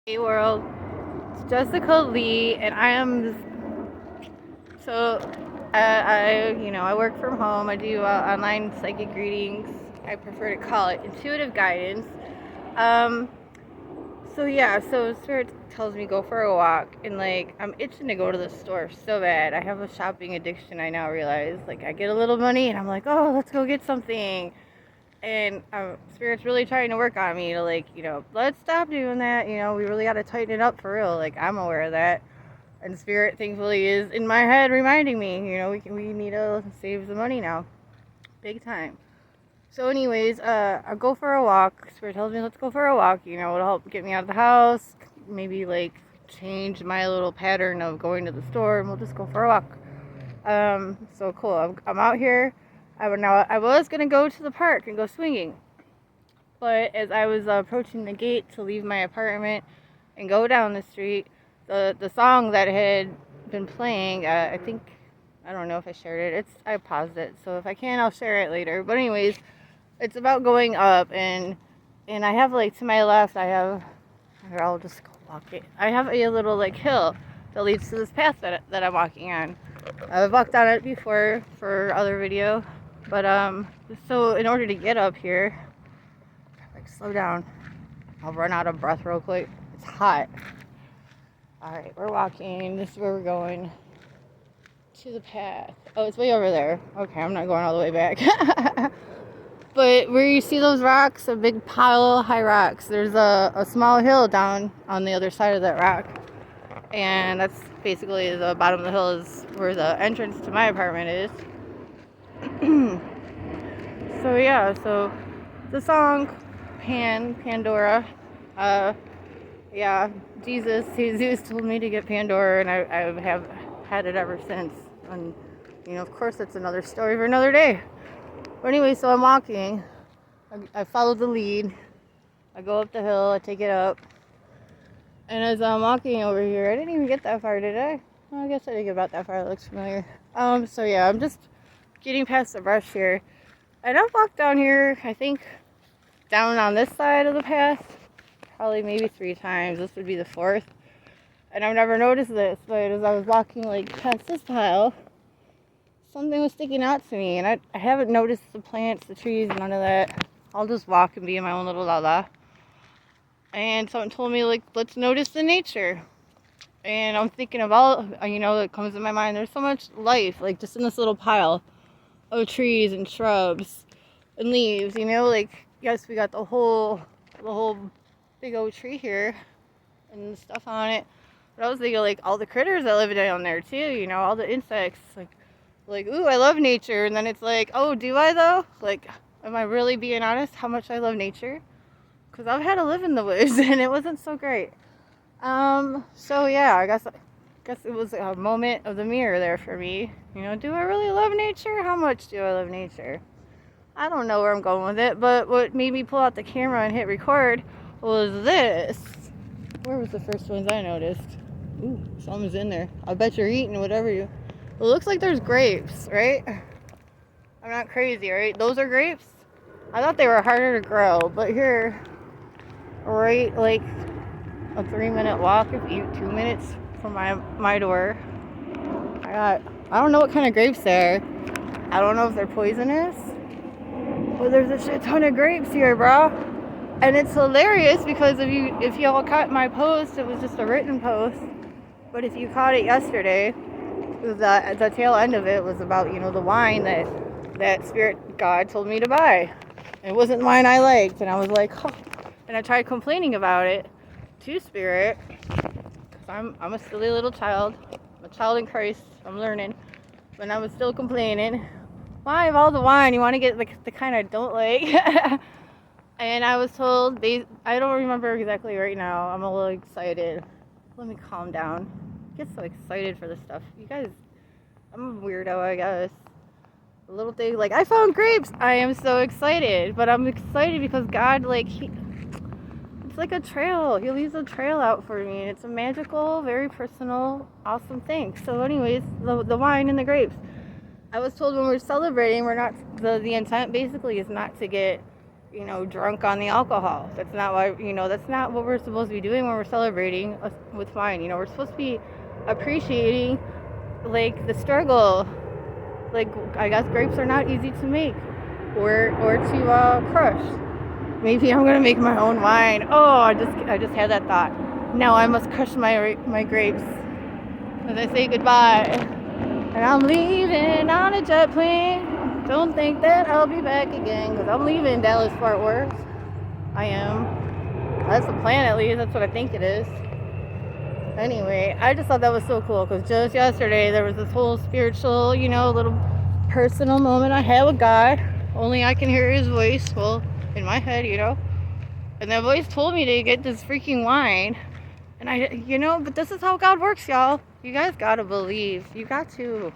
Hey world, it's Jessica Lee, and I am just, so I work from home. I do online psychic readings. I prefer to call it intuitive guidance. Um, so Spirit tells me go for a walk, and like I'm itching to go to the store so bad. I have a shopping addiction. I now realize, like I get a little money, and I'm like, oh, let's go get something. And Spirit's really trying to work on me to, like, let's stop doing that. We really got to tighten it up for real. Like, I'm aware of that. And Spirit, thankfully, is in my head reminding me, we need to save the money now. Big time. So anyways, I'll go for a walk. Spirit tells me, let's go for a walk. It'll help get me out of the house. Maybe, like, change my little pattern of going to the store, and we'll just go for a walk. So cool. I'm out here. I was going to go to the park and go swinging. But as I was approaching the gate to leave my apartment and go down the street, the song that had been playing, I don't know if I shared it. I paused it. So if I can, I'll share it later. But anyways, it's about going up. And I have, like, to my left, I'll just go walk it. I have a little, like, hill that leads to this path that I'm walking on. I've walked on it before for other video. But, so in order to get up here, like, slow down. I'll run out of breath real quick. It's hot. Alright, we're walking. This is where we're going. To the path. Oh, it's way over there. Okay, I'm not going all the way back. But where you see those rocks, a big pile of high rocks, there's a small hill down on the other side of that rock. And that's basically the bottom of the hill is where the entrance to my apartment is. So the song Pandora, Jesus told me to get Pandora, and I have had it ever since. And of course, that's another story for another day. But anyway, so I'm walking. I follow the lead. I go up the hill. I take it up. And as I'm walking over here, I didn't even get that far, did I? Well, I guess I didn't get about that far. It looks familiar. I'm just getting past the brush here. And I've walked down here, I think, down on this side of the path, probably maybe 3 times. This would be the 4th. And I've never noticed this, but as I was walking, like, past this pile, something was sticking out to me. And I haven't noticed the plants, the trees, none of that. I'll just walk and be in my own little la-la. And someone told me, like, let's notice the nature. And I'm thinking about, it comes in my mind, there's so much life, like, just in this little pile of trees and shrubs and leaves, like, yes, we got the whole big old tree here and stuff on it. But I was thinking, like, all the critters that live down there too, all the insects, like, ooh, I love nature. And then it's like, oh, do I though? Like, am I really being honest how much I love nature? Because I've had to live in the woods and it wasn't so great. So yeah, I guess it was a moment of the mirror there for me. Do I really love nature? How much do I love nature? I don't know where I'm going with it, but what made me pull out the camera and hit record was this. Where was the first ones I noticed? Ooh, something's in there. I bet you're eating whatever you... It looks like there's grapes, right? I'm not crazy, right? Those are grapes? I thought they were harder to grow, but here, right, like a 3-minute walk, if you 2 minutes from my door, I don't know what kind of grapes they are. I don't know if they're poisonous, but there's a shit ton of grapes here, bro. And it's hilarious because if y'all caught my post, it was just a written post. But if you caught it yesterday, the tail end of it was about, the wine that Spirit God told me to buy. It wasn't wine I liked, and I was like, oh. And I tried complaining about it to Spirit, because I'm a silly little child. I'm a child in Christ. I'm learning. But I was still complaining. Why, of all the wine, you want to get the kind I don't like? And I was told, I don't remember exactly right now. I'm a little excited. Let me calm down. I get so excited for this stuff. You guys, I'm a weirdo, I guess. A little thing, like, I found grapes. I am so excited. But I'm excited because God, like, it's like a trail. He leaves a trail out for me. And it's a magical, very personal, awesome thing. So anyways, the wine and the grapes. I was told when we're celebrating, we're not, the intent basically is not to get you know, drunk on the alcohol. That's not why, you know, that's not what we're supposed to be doing when we're celebrating with wine. You know, we're supposed to be appreciating, like, the struggle. Like, I guess grapes are not easy to make or to crush. Maybe I'm gonna make my own wine. Oh, I just had that thought. Now I must crush my grapes as I say goodbye. And I'm leaving on a jet plane. Don't think that I'll be back again, because I'm leaving Dallas Fort Worth. I am. That's the plan, at least. That's what I think it is. Anyway, I just thought that was so cool, because just yesterday there was this whole spiritual, you know, little personal moment I had with God. Only I can hear his voice, well, in my head, you know. And that voice told me to get this freaking wine. And I, you know, but this is how God works, y'all. You guys gotta believe. You got to.